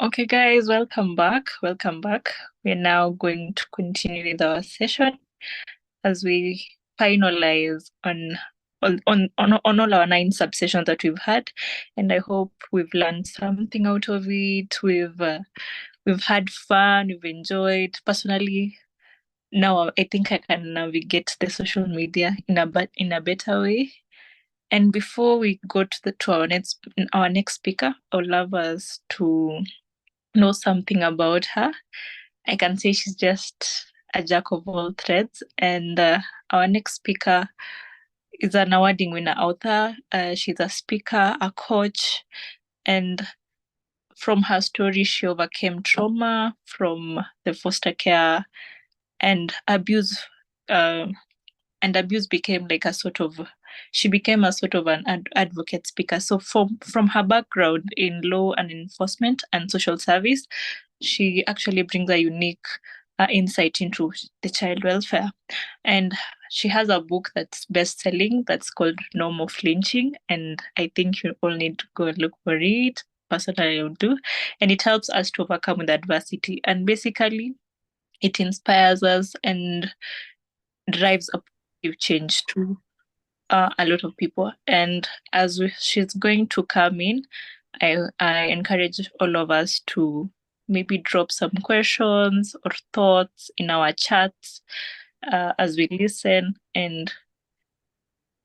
Okay, guys, welcome back. Welcome back. We're now going to continue with our session as we finalize on all our 9 subsessions that we've had, and I hope we've learned something out of it. We've had fun. We've enjoyed. Personally, now I think I can navigate the social media in a better way. And before we go to our next speaker, I would love us to know something about her. I can say she's just a jack of all trades. And our next speaker is an awarding winner author. She's a speaker, a coach, and from her story, she overcame trauma from the foster care and abuse. And abuse became like she became a sort of an advocate speaker. So from her background in law and enforcement and social service, she actually brings a unique insight into the child welfare. And she has a book that's best selling that's called No More Flinching. And I think you all need to go and look for it. Personally, I would do. And it helps us to overcome with adversity. And basically, it inspires us and drives a positive change to a lot of people. And she's going to come in, I encourage all of us to maybe drop some questions or thoughts in our chats as we listen, and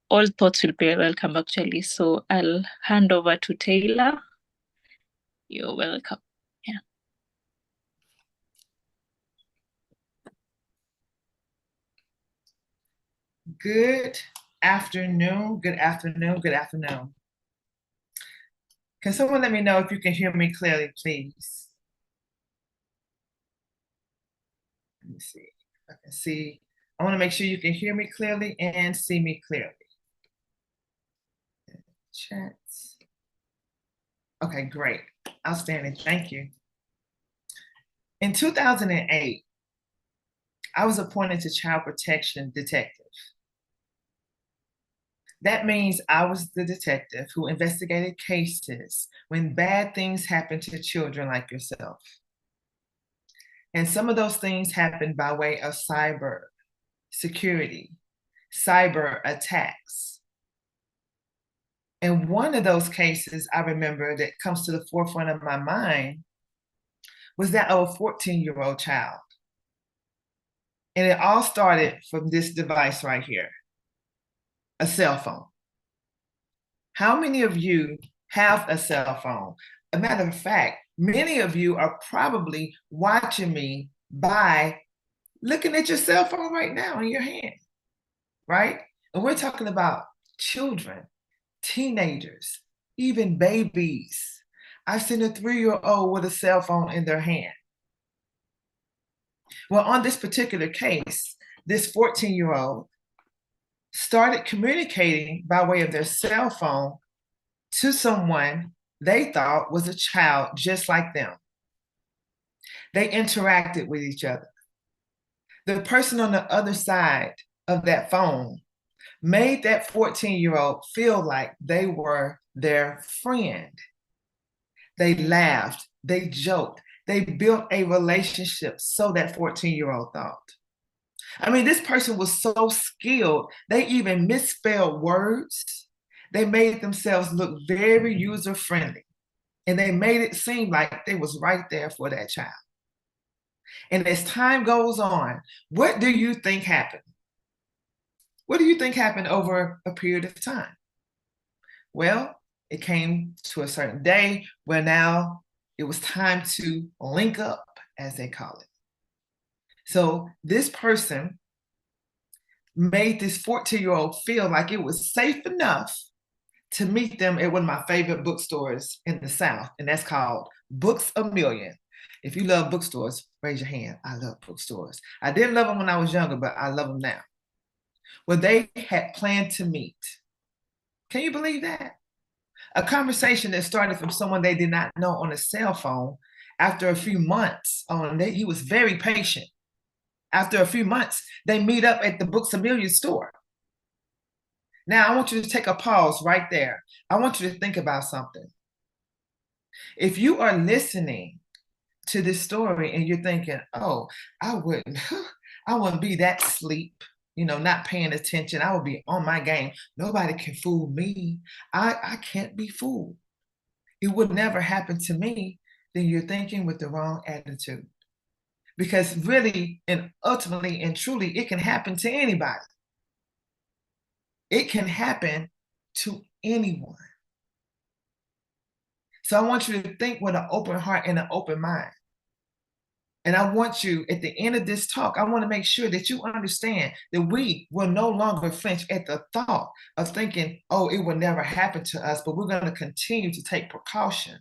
all thoughts will be welcome actually. So I'll hand over to Taylor. You're welcome. Yeah. Good afternoon. Good afternoon. Good afternoon. Can someone let me know if you can hear me clearly, please? Let me see. I can see. I want to make sure you can hear me clearly and see me clearly. Chats. Okay, great. Outstanding. Thank you. In 2008, I was appointed to child protection detective. That means I was the detective who investigated cases when bad things happen to children like yourself. And some of those things happen by way of cyber security, cyber attacks. And one of those cases I remember that comes to the forefront of my mind was that of a 14-year-old child. And it all started from this device right here, a cell phone. How many of you have a cell phone? A matter of fact, many of you are probably watching me by looking at your cell phone right now in your hand, right? And we're talking about children, teenagers, even babies. I've seen a 3-year-old with a cell phone in their hand. Well, on this particular case, this 14-year-old started communicating by way of their cell phone to someone they thought was a child just like them. They interacted with each other. The person on the other side of that phone made that 14-year-old feel like they were their friend. They laughed, they joked, they built a relationship, so that 14-year-old thought. I mean, this person was so skilled, they even misspelled words. They made themselves look very user-friendly, and they made it seem like they was right there for that child. And as time goes on, what do you think happened? What do you think happened over a period of time? Well, it came to a certain day where now it was time to link up, as they call it. So this person made this 14-year-old feel like it was safe enough to meet them at one of my favorite bookstores in the South, and that's called Books A Million. If you love bookstores, raise your hand. I love bookstores. I didn't love them when I was younger, but I love them now. Well, they had planned to meet. Can you believe that? A conversation that started from someone they did not know on a cell phone. After a few months, he was very patient. After a few months, they meet up at the Books A Million store. Now, I want you to take a pause right there. I want you to think about something. If you are listening to this story and you're thinking, oh, I wouldn't, I wouldn't be that sleep, not paying attention. I would be on my game. Nobody can fool me. I can't be fooled. It would never happen to me. Then you're thinking with the wrong attitude. Because really and ultimately and truly, it can happen to anybody. It can happen to anyone. So I want you to think with an open heart and an open mind. And I want you, at the end of this talk, I want to make sure that you understand that we will no longer flinch at the thought of thinking, oh, it will never happen to us, but we're going to continue to take precaution.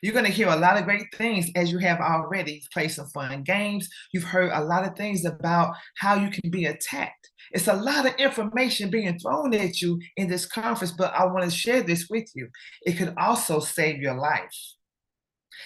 You're going to hear a lot of great things as you have already. You've played some fun games. You've heard a lot of things about how you can be attacked. It's a lot of information being thrown at you in this conference, but I want to share this with you. It could also save your life.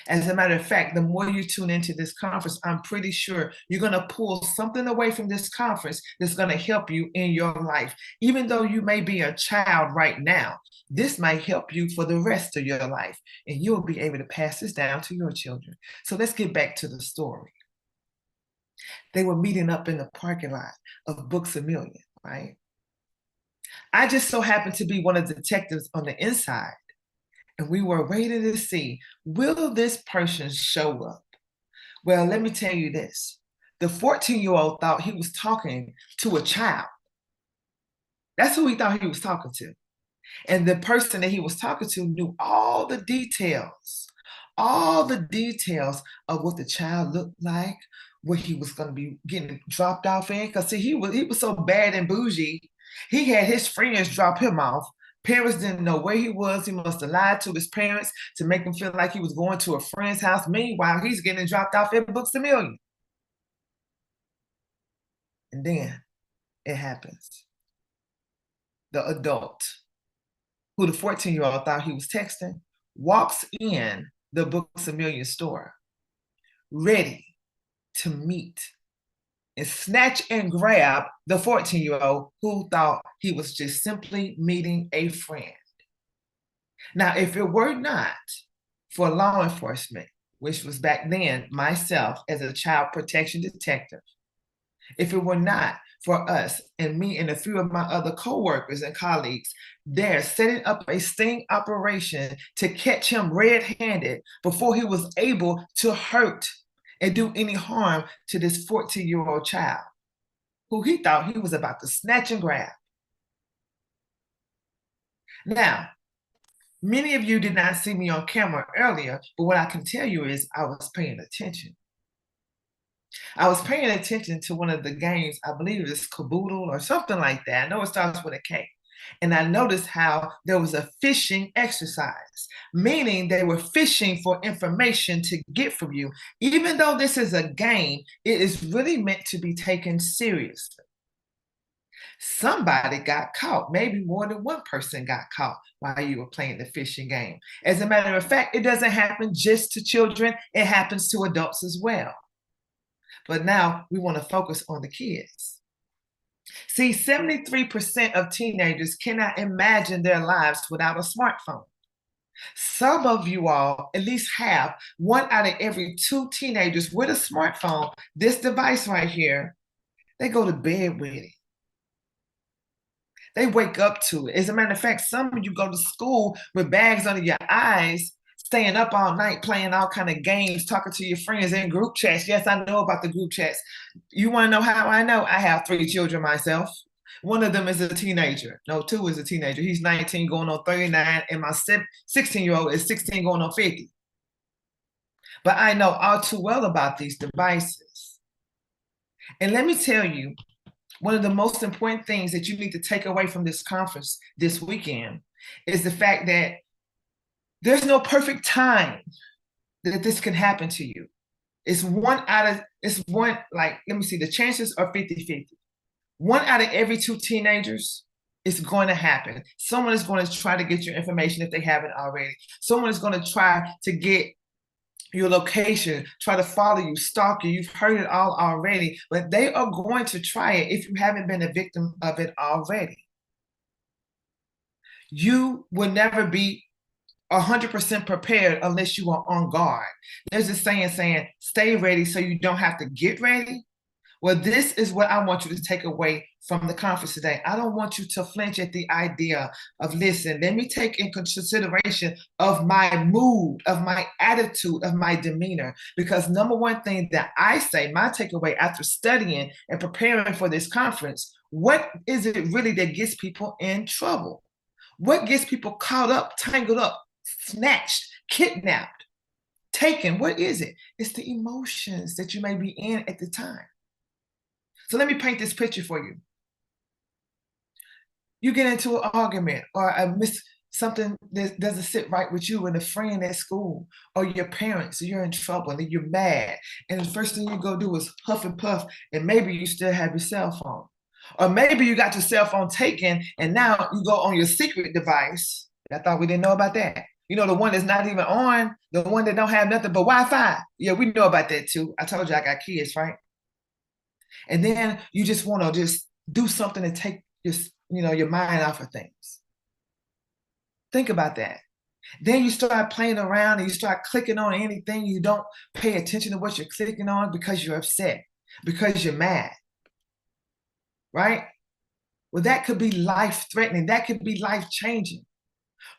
As a matter of fact, the more you tune into this conference, I'm pretty sure you're going to pull something away from this conference that's going to help you in your life. Even though you may be a child right now, this might help you for the rest of your life, and you'll be able to pass this down to your children. So let's get back to the story. They were meeting up in the parking lot of Books A Million, right? I just so happened to be one of the detectives on the inside. And we were waiting to see, will this person show up? Well, let me tell you this. The 14-year-old thought he was talking to a child. That's who he thought he was talking to. And the person that he was talking to knew all the details of what the child looked like, where he was going to be getting dropped off in. Because see, he was so bad and bougie, he had his friends drop him off. Parents didn't know where he was. He must have lied to his parents to make him feel like he was going to a friend's house. Meanwhile, he's getting dropped off at Books A Million. And then it happens. The adult, who the 14-year-old thought he was texting, walks in the Books A Million store, ready to meet and snatch and grab the 14-year-old who thought he was just simply meeting a friend. Now, if it were not for law enforcement, which was back then myself as a child protection detective, if it were not for us and me and a few of my other coworkers and colleagues there setting up a sting operation to catch him red-handed before he was able to hurt and do any harm to this 14-year-old child who he thought he was about to snatch and grab. Now, many of you did not see me on camera earlier, but what I can tell you is I was paying attention. I was paying attention to one of the games, I believe it's Caboodle or something like that. I know it starts with a K. And I noticed how there was a fishing exercise, meaning they were fishing for information to get from you. Even though this is a game, it is really meant to be taken seriously. Somebody got caught. Maybe more than one person got caught while you were playing the fishing game. As a matter of fact, it doesn't happen just to children. It happens to adults as well. But now we want to focus on the kids. See, 73% of teenagers cannot imagine their lives without a smartphone. Some of you all at least have one out of every two teenagers with a smartphone, this device right here, they go to bed with it. They wake up to it. As a matter of fact, some of you go to school with bags under your eyes, staying up all night, playing all kind of games, talking to your friends in group chats. Yes, I know about the group chats. You want to know how I know? I have 3 children myself. One of them is a teenager. No, 2 is a teenager. He's 19 going on 39, and my 16-year-old is 16 going on 50. But I know all too well about these devices. And let me tell you, one of the most important things that you need to take away from this conference this weekend is the fact that there's no perfect time that this can happen to you. Let me see, the chances are 50-50. 1 out of every 2 teenagers, it's going to happen. Someone is going to try to get your information if they haven't already. Someone is going to try to get your location, try to follow you, stalk you. You've heard it all already, but they are going to try it if you haven't been a victim of it already. You will never be 100% prepared unless you are on guard. There's this saying, stay ready so you don't have to get ready. Well, this is what I want you to take away from the conference today. I don't want you to flinch at the idea of, listen, let me take in consideration of my mood, of my attitude, of my demeanor. Because number one thing that I say, my takeaway after studying and preparing for this conference, what is it really that gets people in trouble? What gets people caught up, tangled up, snatched, kidnapped, taken? What is it? It's the emotions that you may be in at the time. So let me paint this picture for you. You get into an argument or something that doesn't sit right with you and a friend at school or your parents, you're in trouble and you're mad. And the first thing you go do is huff and puff, and maybe you still have your cell phone. Or maybe you got your cell phone taken and now you go on your secret device. I thought we didn't know about that. You know, the one that's not even on, the one that don't have nothing but Wi-Fi. Yeah, we know about that too. I told you I got kids, right? And then you just want to just do something to take your mind off of things. Think about that. Then you start playing around and you start clicking on anything. You don't pay attention to what you're clicking on because you're upset, because you're mad, right? Well, that could be life-threatening. That could be life-changing.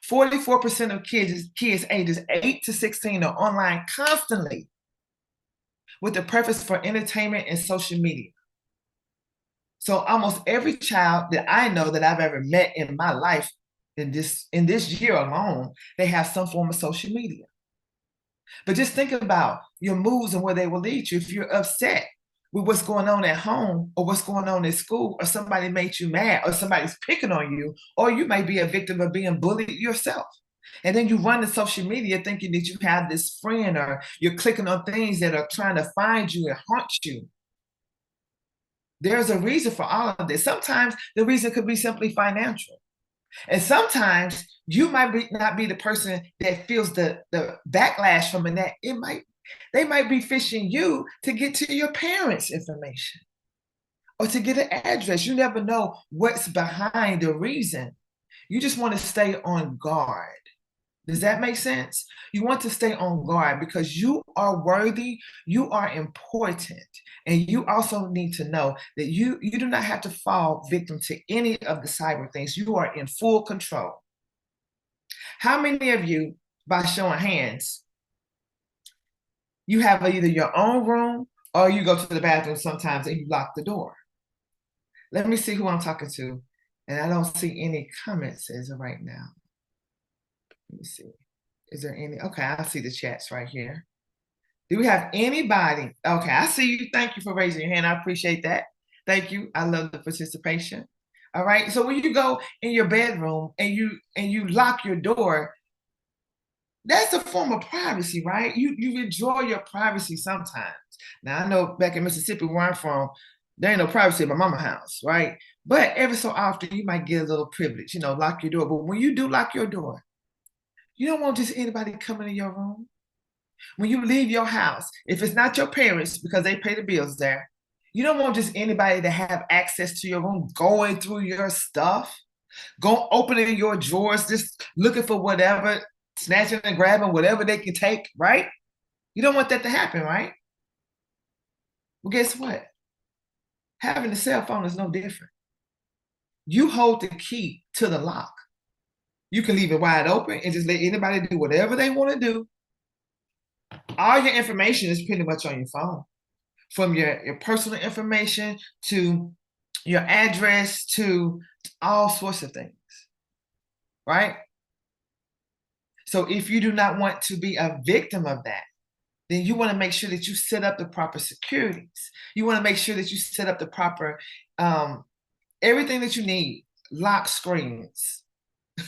44% of kids ages 8 to 16 are online constantly with the purpose for entertainment and social media. So almost every child that I know that I've ever met in my life, in this year alone, they have some form of social media. But just think about your moves and where they will lead you. If you're upset with what's going on at home or what's going on at school, or somebody made you mad, or somebody's picking on you, or you may be a victim of being bullied yourself. And then you run to social media thinking that you have this friend, or you're clicking on things that are trying to find you and haunt you. There's a reason for all of this. Sometimes the reason could be simply financial. And sometimes you might not be the person that feels the backlash from that. They might be fishing you to get to your parents' information or to get an address. You never know what's behind the reason. You just want to stay on guard. Does that make sense? You want to stay on guard because you are worthy, you are important, and you also need to know that you do not have to fall victim to any of the cyber things. You are in full control. How many of you, by showing hands, you have either your own room or you go to the bathroom sometimes and you lock the door? Let me see who I'm talking to. And I don't see any comments as of right now. Let me see. Is there any? Okay, I see the chats right here. Do we have anybody? Okay, I see you. Thank you for raising your hand. I appreciate that. Thank you. I love the participation. All right. So when you go in your bedroom and you lock your door, that's a form of privacy, right? You enjoy your privacy sometimes. Now I know back in Mississippi where I'm from, there ain't no privacy in my mama's house, right? But every so often you might get a little privilege, lock your door. But when you do lock your door, you don't want just anybody coming in your room. When you leave your house, if it's not your parents because they pay the bills there, you don't want just anybody to have access to your room, going through your stuff, go opening your drawers, just looking for whatever, snatching and grabbing whatever they can take, right? You don't want that to happen, right? Well, guess what? Having a cell phone is no different. You hold the key to the lock. You can leave it wide open and just let anybody do whatever they want to do. All your information is pretty much on your phone, from your personal information to your address to all sorts of things, right? So if you do not want to be a victim of that, then you want to make sure that you set up the proper securities. You want to make sure that you set up the proper, everything that you need, lock screens.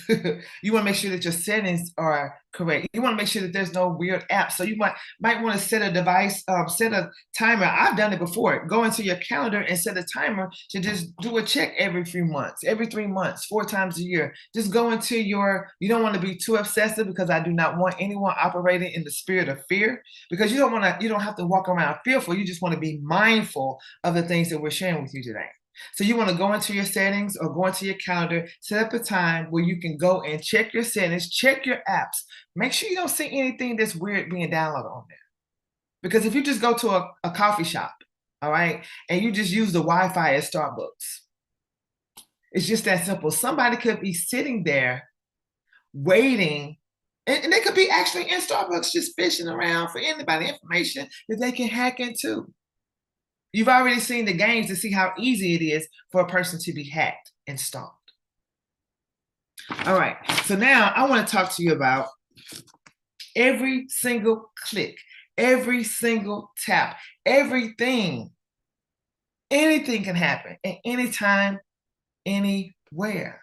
You want to make sure that your settings are correct. You want to make sure that there's no weird apps. So you might want to set a device, set a timer. I've done it before. Go into your calendar and set a timer to just do a check every few months, every 3 months, 4 times a year. Just go into you don't want to be too obsessive, because I do not want anyone operating in the spirit of fear, because you don't have to walk around fearful. You just want to be mindful of the things that we're sharing with you today. So you want to go into your settings or go into your calendar, set up a time where you can go and check your settings, check your apps. Make sure you don't see anything that's weird being downloaded on there. Because if you just go to a coffee shop, all right, and you just use the Wi-Fi at Starbucks, it's just that simple. Somebody could be sitting there waiting, and they could be actually in Starbucks just fishing around for anybody information that they can hack into. You've already seen the games to see how easy it is for a person to be hacked and stalked. All right, so now I want to talk to you about every single click, every single tap, everything. Anything can happen at any time, anywhere.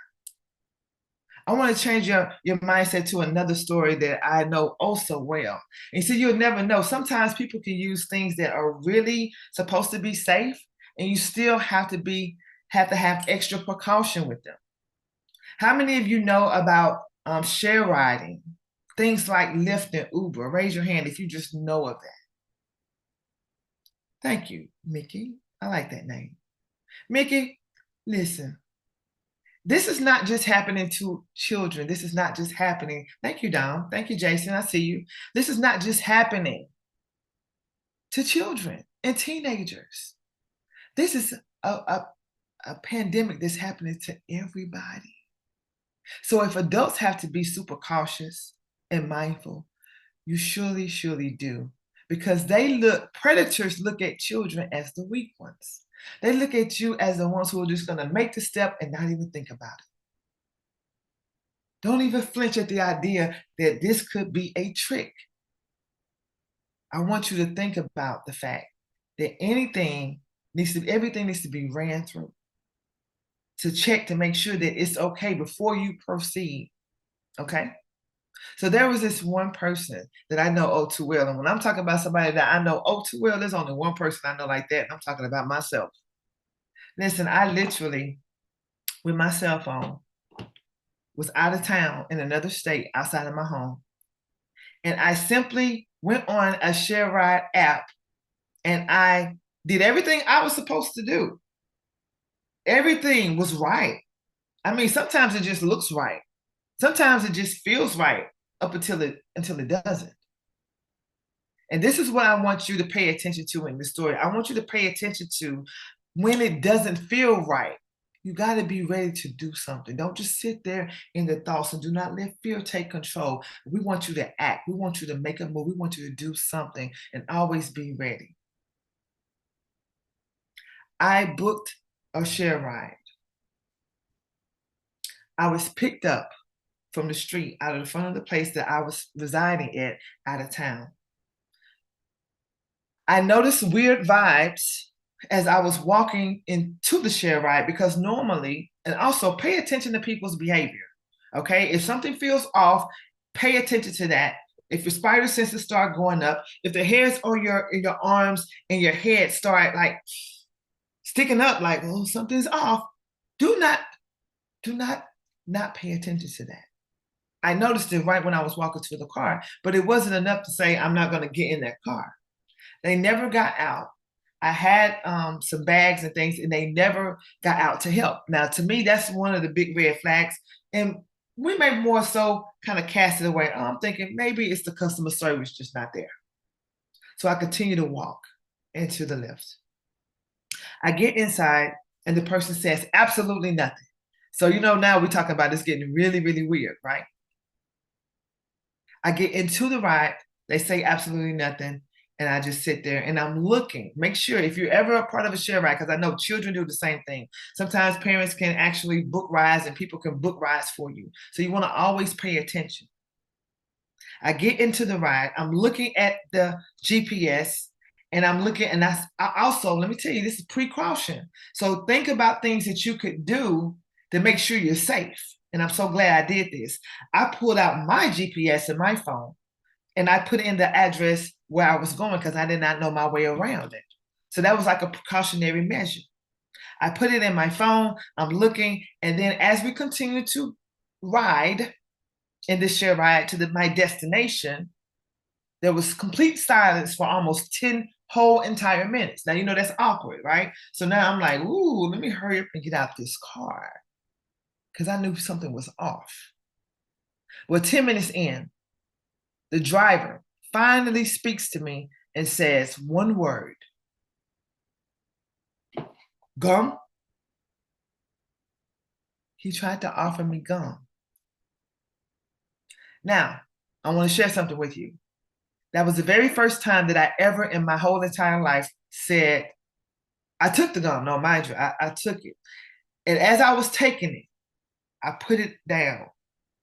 I want to change your mindset to another story that I know oh so well. And so you'll never know. Sometimes people can use things that are really supposed to be safe, and you still have to have extra precaution with them. How many of you know about share riding? Things like Lyft and Uber. Raise your hand if you just know of that. Thank you, Mickey. I like that name. Mickey, listen. This is not just happening to children. This is not just happening. Thank you, Dom. Thank you, Jason. I see you. This is not just happening to children and teenagers. This is a pandemic that's happening to everybody. So if adults have to be super cautious and mindful, you surely, surely do. Because predators look at children as the weak ones. They look at you as the ones who are just going to make the step and not even think about it. Don't even flinch at the idea that this could be a trick. I want you to think about the fact that everything needs to be ran through to check to make sure that it's okay before you proceed. Okay? So there was this one person that I know oh too well. And when I'm talking about somebody that I know oh too well, there's only one person I know like that. And I'm talking about myself. Listen, I literally, with my cell phone, was out of town in another state outside of my home. And I simply went on a share ride app and I did everything I was supposed to do. Everything was right. I mean, sometimes it just looks right. Sometimes it just feels right up until it doesn't. And this is what I want you to pay attention to in this story. I want you to pay attention to when it doesn't feel right. You got to be ready to do something. Don't just sit there in the thoughts and do not let fear take control. We want you to act. We want you to make a move. We want you to do something and always be ready. I booked a share ride. I was picked up from the street out of the front of the place that I was residing at out of town. I noticed weird vibes as I was walking into the share ride because normally, and also pay attention to people's behavior, okay? If something feels off, pay attention to that. If your spider senses start going up, if the hairs on your arms and your head start like sticking up like, oh, something's off, do not pay attention to that. I noticed it right when I was walking to the car, but it wasn't enough to say I'm not going to get in that car. They never got out. I had some bags and things, and they never got out to help. Now, to me, that's one of the big red flags. And we may more so kind of cast it away. I'm thinking maybe it's the customer service just not there. So I continue to walk into the lift. I get inside, and the person says absolutely nothing. So, now we're talking about this getting really, really weird, right? I get into the ride. They say absolutely nothing. And I just sit there and I'm looking. Make sure if you're ever a part of a share ride, because I know children do the same thing. Sometimes parents can actually book rides and people can book rides for you. So you want to always pay attention. I get into the ride. I'm looking at the GPS and I'm looking, and I also, let me tell you, this is precaution. So think about things that you could do to make sure you're safe. And I'm so glad I did this. I pulled out my GPS in my phone and I put in the address where I was going because I did not know my way around it. So that was like a precautionary measure. I put it in my phone, I'm looking, and then as we continue to ride in this share ride to my destination, there was complete silence for almost 10 whole entire minutes. Now, you know, that's awkward, right? So now I'm like, ooh, let me hurry up and get out this car because I knew something was off. Well, 10 minutes in, the driver finally speaks to me and says one word, gum. He tried to offer me gum. Now, I want to share something with you. That was the very first time that I ever in my whole entire life said, I took the gum. No, mind you, I took it. And as I was taking it, I put it down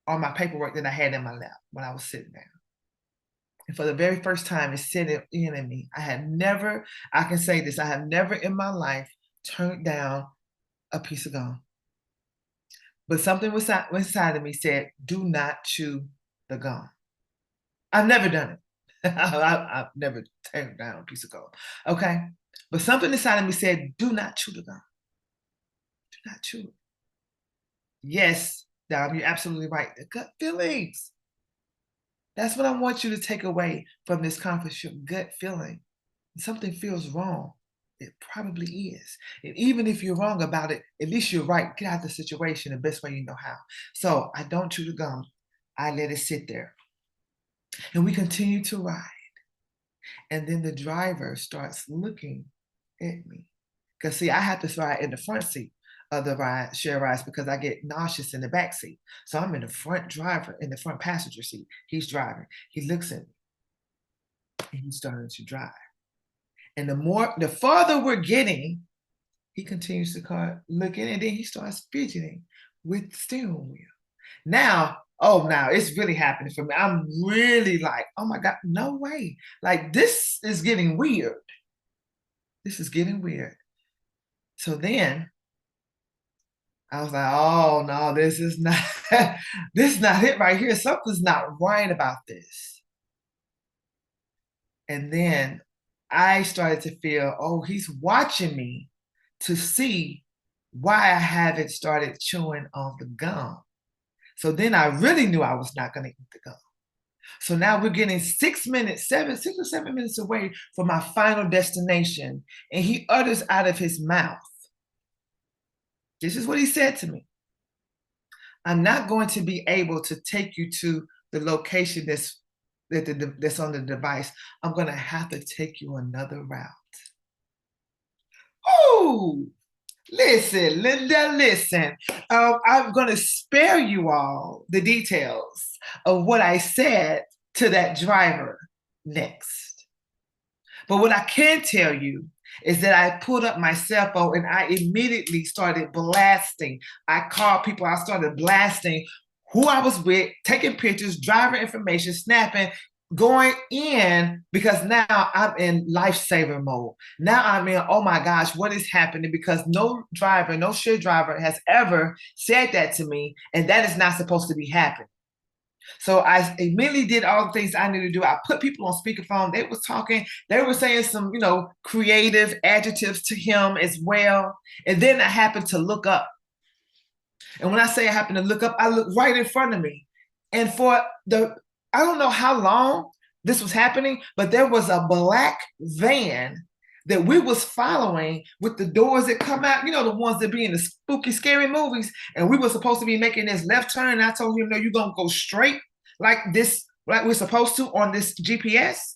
on my paperwork that I had in my lap when I was sitting down. And for the very first time, it set it in me. I can say this, I have never in my life turned down a piece of gum. But something inside of me said, do not chew the gum. I've never done it. I've never turned down a piece of gum. Okay. But something inside of me said, do not chew the gum. Do not chew it. Yes, Dom, you're absolutely right. The gut feelings. That's what I want you to take away from this conference, your gut feeling. When something feels wrong, it probably is. And even if you're wrong about it, at least you're right. Get out of the situation the best way you know how. So I don't chew the gum. I let it sit there. And we continue to ride. And then the driver starts looking at me. Because see, I have to ride in the front seat of the share rides because I get nauseous in the back seat. So I'm in the front passenger seat. He's driving. He looks at me and he's starting to drive. And the farther we're getting, he continues to look in and then he starts fidgeting with the steering wheel. Now it's really happening for me. I'm really like, oh my God, no way. Like this is getting weird. This is getting weird. So then I was like, oh no, this is not this is not it right here. Something's not right about this. And then I started to feel, oh, he's watching me to see why I haven't started chewing on the gum. So then I really knew I was not going to eat the gum. So now we're getting 6 or 7 minutes away from my final destination. And he utters out of his mouth, this is what he said to me. I'm not going to be able to take you to the location that's on the device. I'm going to have to take you another route. Oh, listen, Linda, listen. I'm going to spare you all the details of what I said to that driver next. But what I can tell you is that I pulled up my cell phone and I immediately started blasting. I called people, I started blasting who I was with, taking pictures, driver information, snapping, going in because now I'm in lifesaver mode. Now I'm in, oh my gosh, what is happening? Because no share driver has ever said that to me, and that is not supposed to be happening. So I immediately did all the things I needed to do. I put people on speakerphone. They was talking. They were saying some, creative adjectives to him as well. And then I happened to look up. And when I say I happened to look up, I looked right in front of me. And I don't know how long this was happening, but there was a black van that we was following with the doors that come out, the ones that be in the spooky, scary movies. And we were supposed to be making this left turn. And I told him, no, you're going to go straight like this, like we're supposed to on this GPS.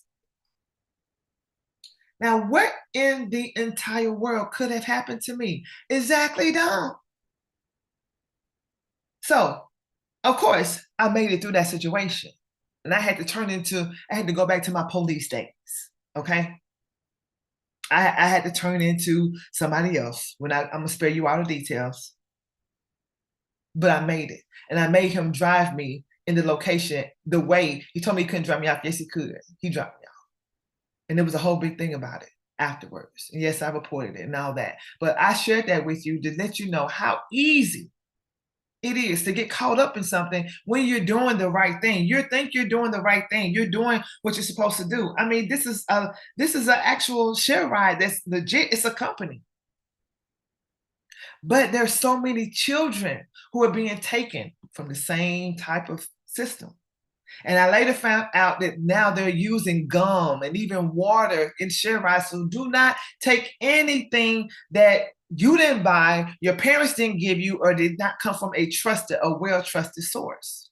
Now, what in the entire world could have happened to me? Exactly, Dom. So, of course, I made it through that situation. And I had to go back to my police days, okay? I had to turn into somebody else. I'm going to spare you all the details. But I made it. And I made him drive me in the location the way he told me he couldn't drop me off. Yes, he could. He dropped me off. And there was a whole big thing about it afterwards. And yes, I reported it and all that. But I shared that with you to let you know how easy it is to get caught up in something when you're doing the right thing. You think you're doing the right thing. You're doing what you're supposed to do. I mean, this is an actual share ride that's legit. It's a company. But there's so many children who are being taken from the same type of system. And I later found out that now they're using gum and even water in share rides. So do not take anything that you didn't buy, your parents didn't give you, or did not come from a trusted, a well-trusted source.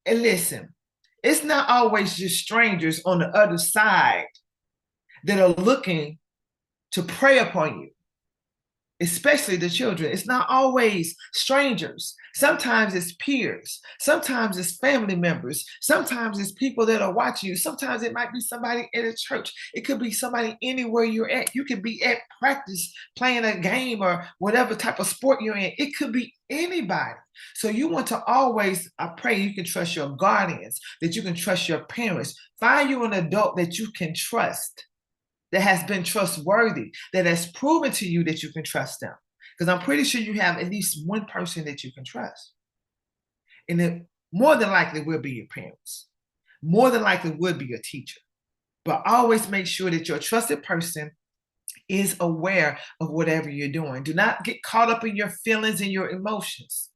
And listen, it's not always just strangers on the other side that are looking to prey upon you, especially the children. It's not always strangers. Sometimes it's peers. Sometimes it's family members. Sometimes it's people that are watching you. Sometimes it might be somebody at a church. It could be somebody anywhere you're at. You could be at practice playing a game or whatever type of sport you're in. It could be anybody. So you want to always, I pray you can trust your guardians, that you can trust your parents. Find you an adult that you can trust, that has been trustworthy, that has proven to you that you can trust them. Because I'm pretty sure you have at least one person that you can trust. And it more than likely will be your parents. More than likely would be a teacher. But always make sure that your trusted person is aware of whatever you're doing. Do not get caught up in your feelings and your emotions.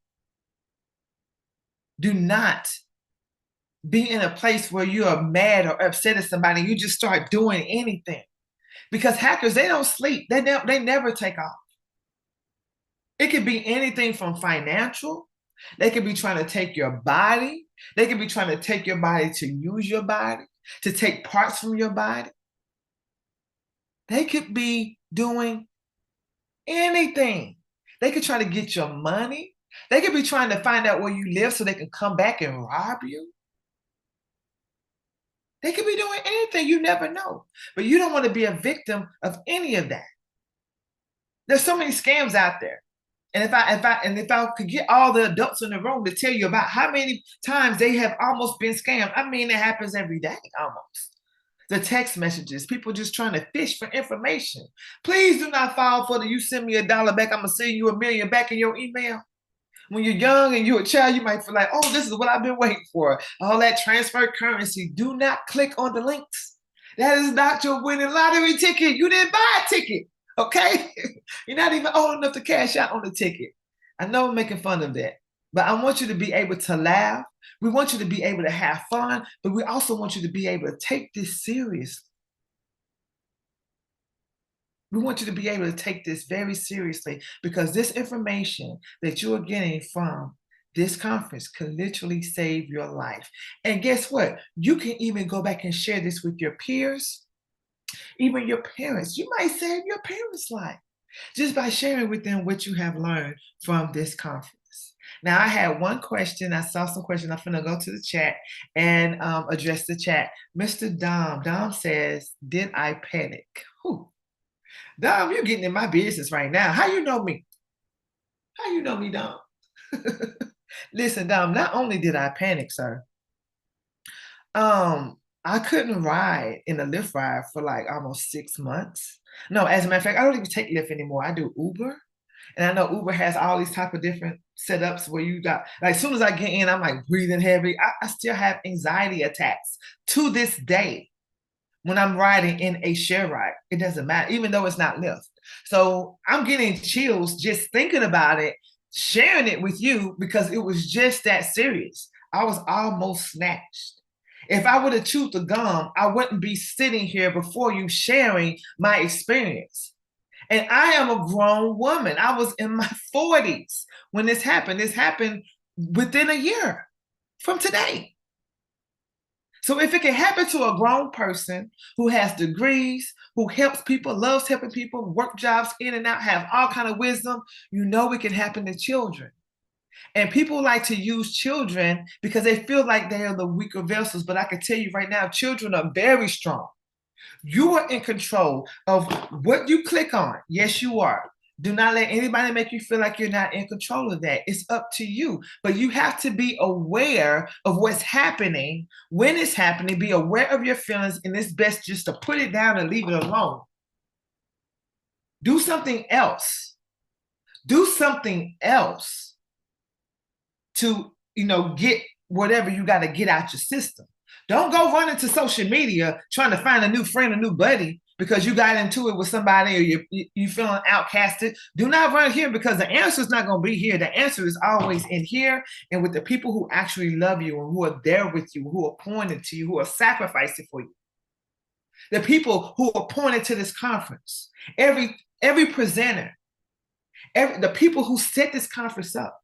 Do not be in a place where you are mad or upset at somebody and you just start doing anything. Because hackers, they don't sleep. They never take off. It could be anything from financial. They could be trying to take your body. They could be trying to take your body to use your body, to take parts from your body. They could be doing anything. They could try to get your money. They could be trying to find out where you live so they can come back and rob you. They could be doing anything. You never know. But you don't want to be a victim of any of that. There's so many scams out there. And if I could get all the adults in the room to tell you about how many times they have almost been scammed, I mean, it happens every day almost. The text messages, people just trying to fish for information. Please do not fall for the you send me $1 back, I'm gonna send you $1 million back in your email. When you're young and you're a child, you might feel like, oh, this is what I've been waiting for. All that transfer currency. Do not click on the links. That is not your winning lottery ticket. You didn't buy a ticket, okay? You're not even old enough to cash out on the ticket. I know I'm making fun of that, but I want you to be able to laugh. We want you to be able to have fun, but we also want you to be able to take this seriously. We want you to be able to take this very seriously, because this information that you are getting from this conference can literally save your life. And guess what? You can even go back and share this with your peers, even your parents. You might save your parents' life just by sharing with them what you have learned from this conference. Now, I had one question. I saw some questions. I'm going to go to the chat and address the chat. Mr. Dom says, did I panic? Whew. Dom, you're getting in my business right now. How you know me? How you know me, Dom? Listen, Dom, not only did I panic, sir, I couldn't ride in a Lyft ride for like almost 6 months. No, as a matter of fact, I don't even take Lyft anymore. I do Uber. And I know Uber has all these type of different setups where you got, like, as soon as I get in, I'm like breathing heavy. I still have anxiety attacks to this day. When I'm riding in a share ride, it doesn't matter, even though it's not Lyft. So I'm getting chills just thinking about it, sharing it with you, because it was just that serious. I was almost snatched. If I would have chewed the gum, I wouldn't be sitting here before you sharing my experience. And I am a grown woman. I was in my 40s when this happened. This happened within a year from today. So if it can happen to a grown person who has degrees, who helps people, loves helping people, work jobs in and out, have all kind of wisdom, you know it can happen to children. And people like to use children because they feel like they are the weaker vessels. But I can tell you right now, children are very strong. You are in control of what you click on. Yes, you are. Do not let anybody make you feel like you're not in control of that. It's up to you. But you have to be aware of what's happening, when it's happening, be aware of your feelings, and it's best just to put it down and leave it alone. Do something else. Do something else to, get whatever you got to get out your system. Don't go running to social media trying to find a new friend, a new buddy, because you got into it with somebody, or you feeling outcasted. Do not run here, because the answer is not going to be here. The answer is always in here, and with the people who actually love you and who are there with you, who are pointed to you, who are sacrificing for you. The people who are pointed to this conference, every presenter, the people who set this conference up.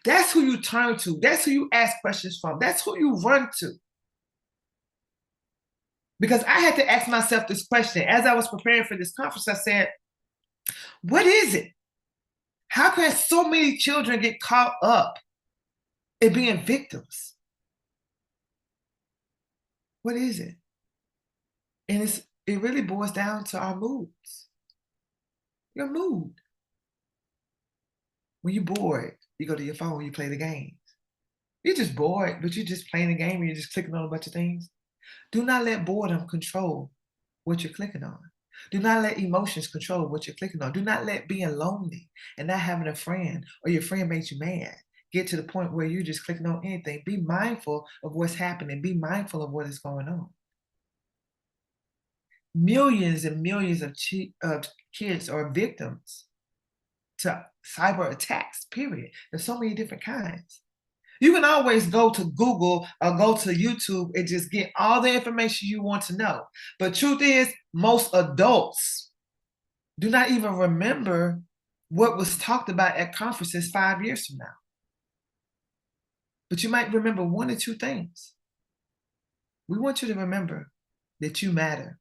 That's who you turn to. That's who you ask questions from. That's who you run to. Because I had to ask myself this question. As I was preparing for this conference, I said, what is it? How can so many children get caught up in being victims? What is it? And it really boils down to our moods. Your mood. When you're bored, you go to your phone, you play the games. You're just bored, but you're just playing the game and you're just clicking on a bunch of things. Do not let boredom control what you're clicking on. Do not let emotions control what you're clicking on. Do not let being lonely and not having a friend, or your friend made you mad, get to the point where you're just clicking on anything. Be mindful of what's happening. Be mindful of what is going on. Millions and millions of kids are victims to cyber attacks, period. There's so many different kinds. You can always go to Google or go to YouTube and just get all the information you want to know. But truth is, most adults do not even remember what was talked about at conferences 5 years from now. But you might remember one or two things. We want you to remember that you matter.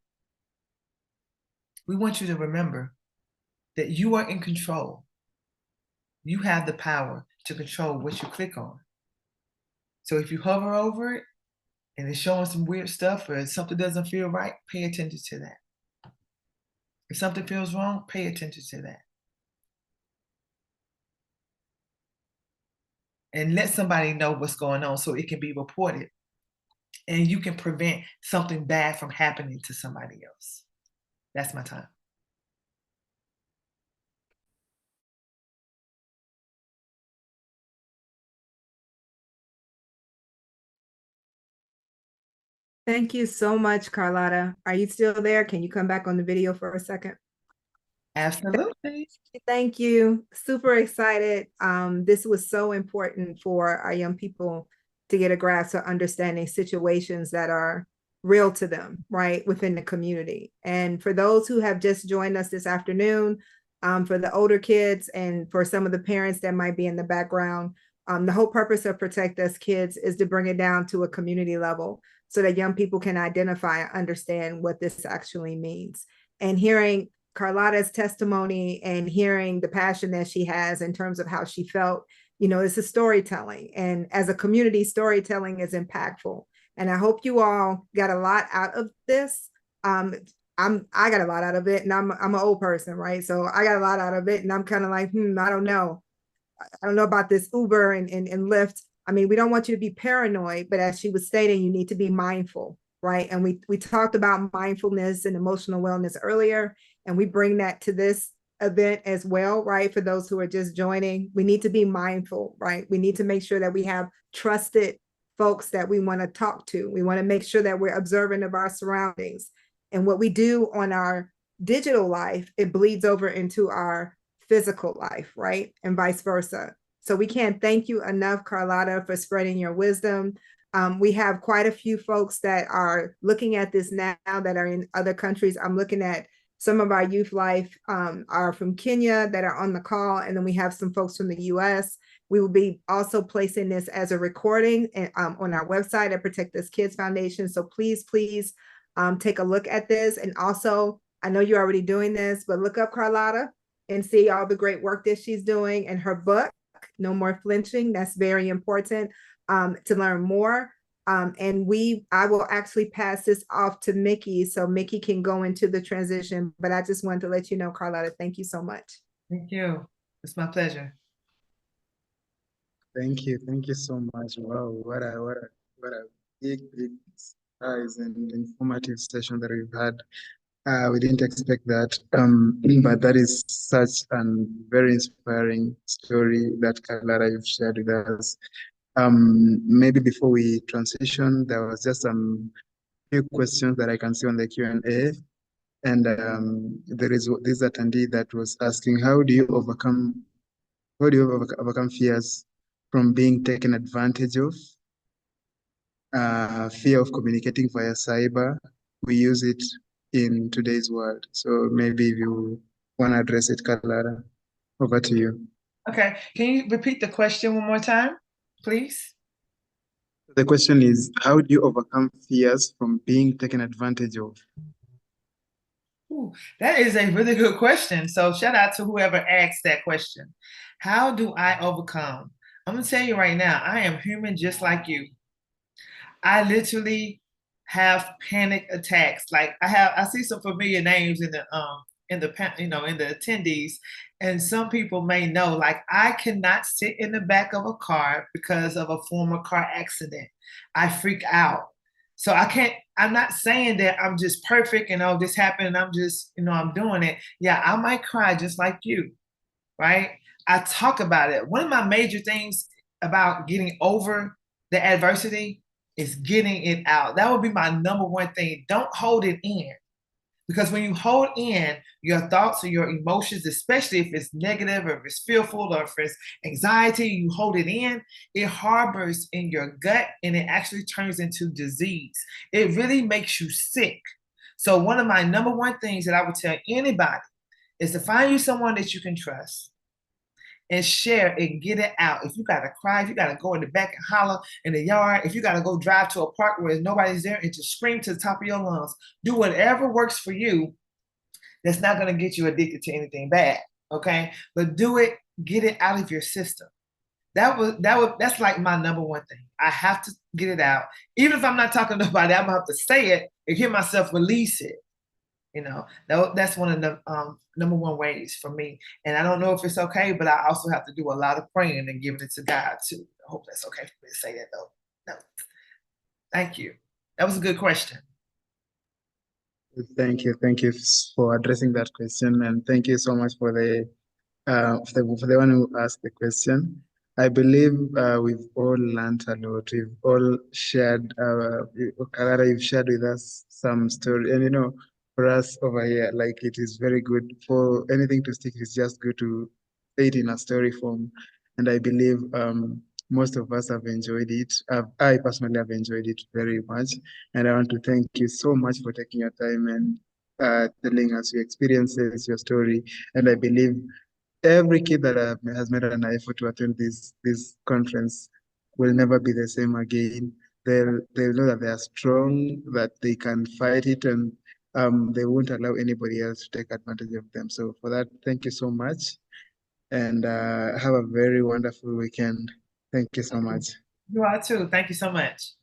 We want you to remember that you are in control. You have the power to control what you click on. So if you hover over it and it's showing some weird stuff, or something doesn't feel right, pay attention to that. If something feels wrong, pay attention to that. And let somebody know what's going on so it can be reported. And you can prevent something bad from happening to somebody else. That's my time. Thank you so much, Carlotta. Are you still there? Can you come back on the video for a second? Absolutely. Thank you. Super excited. This was so important for our young people to get a grasp of understanding situations that are real to them, right, within the community. And for those who have just joined us this afternoon, for the older kids and for some of the parents that might be in the background, the whole purpose of Protect Us Kids is to bring it down to a community level so that young people can identify and understand what this actually means. And hearing Carlotta's testimony and hearing the passion that she has in terms of how she felt, you know, it's a storytelling. And as a community, storytelling is impactful. And I hope you all got a lot out of this. I got a lot out of it, and I'm an old person, right? So I got a lot out of it, and I'm kind of like, I don't know. I don't know about this Uber and Lyft. I mean, we don't want you to be paranoid, but as she was stating, you need to be mindful, right? And we talked about mindfulness and emotional wellness earlier, and we bring that to this event as well, right? For those who are just joining, we need to be mindful, right? We need to make sure that we have trusted folks that we want to talk to. We want to make sure that we're observant of our surroundings. And what we do on our digital life, it bleeds over into our physical life, right? And vice versa. So we can't thank you enough, Carlotta, for spreading your wisdom. We have quite a few folks that are looking at this now that are in other countries. I'm looking at some of our youth life are from Kenya that are on the call. And then we have some folks from the US. We will be also placing this as a recording on our website at Protect Us Kids Foundation. So please, please take a look at this. And also, I know you're already doing this, but look up Carlotta and see all the great work that she's doing, and her book, No More Flinching. That's very important to learn more. And I will actually pass this off to Mickey so Mickey can go into the transition. But I just wanted to let you know, Carlotta, thank you so much. Thank you. It's my pleasure. Thank you so much. Wow, what a big surprise and informative session that we've had. We didn't expect that, but that is such a very inspiring story that Carlotta you've shared with us. Maybe before we transition, there was just some few questions that I can see on the Q&A. And there is this attendee that was asking, how do you overcome fears from being taken advantage of? Fear of communicating via cyber. We use it in today's world. So maybe if you want to address it, Carlotta, over to you. Okay, can you repeat the question one more time, please? The question is, how do you overcome fears from being taken advantage of? Ooh, that is a really good question. So shout out to whoever asked that question. How do I overcome? I'm gonna tell you right now, I am human just like you. I literally have panic attacks. Like I see some familiar names in the in the attendees, and some people may know, like, I cannot sit in the back of a car because of a former car accident. I freak out. So I can't, I'm not saying that I'm just perfect and oh, this happened and I'm just, I'm doing it. Yeah, I might cry just like you, right? I talk about it. One of my major things about getting over the adversity is getting it out. That would be my number one thing. Don't hold it in. Because when you hold in your thoughts or your emotions, especially if it's negative or if it's fearful or if it's anxiety, you hold it in, it harbors in your gut and it actually turns into disease. It really makes you sick. So one of my number one things that I would tell anybody is to find you someone that you can trust and share and get it out. If you gotta cry, if you gotta go in the back and holler in the yard, if you gotta go drive to a park where nobody's there and just scream to the top of your lungs, do whatever works for you. That's not gonna get you addicted to anything bad, okay? But do it, get it out of your system. That's like my number one thing. I have to get it out. Even if I'm not talking to nobody, I'm gonna have to say it and hear myself release it. That's one of the number one ways for me. And I don't know if it's okay, but I also have to do a lot of praying and giving it to God too. I hope that's okay for me to say that though. No. Thank you. That was a good question. Thank you for addressing that question, and thank you so much for the one who asked the question. I believe we've all learned a lot. We've all shared. Carlotta, you've shared with us some story, and for us over here, like, it is very good for anything to stick. It's just good to say it in a story form, and I believe most of us have enjoyed it. I personally have enjoyed it very much, and I want to thank you so much for taking your time and telling us your experiences, your story, and I believe every kid that has made an effort to attend this conference will never be the same again. They'll know that they are strong, that they can fight it, and they won't allow anybody else to take advantage of them. So for that, thank you so much, and have a very wonderful weekend. Thank you so much. You are too. Thank you so much.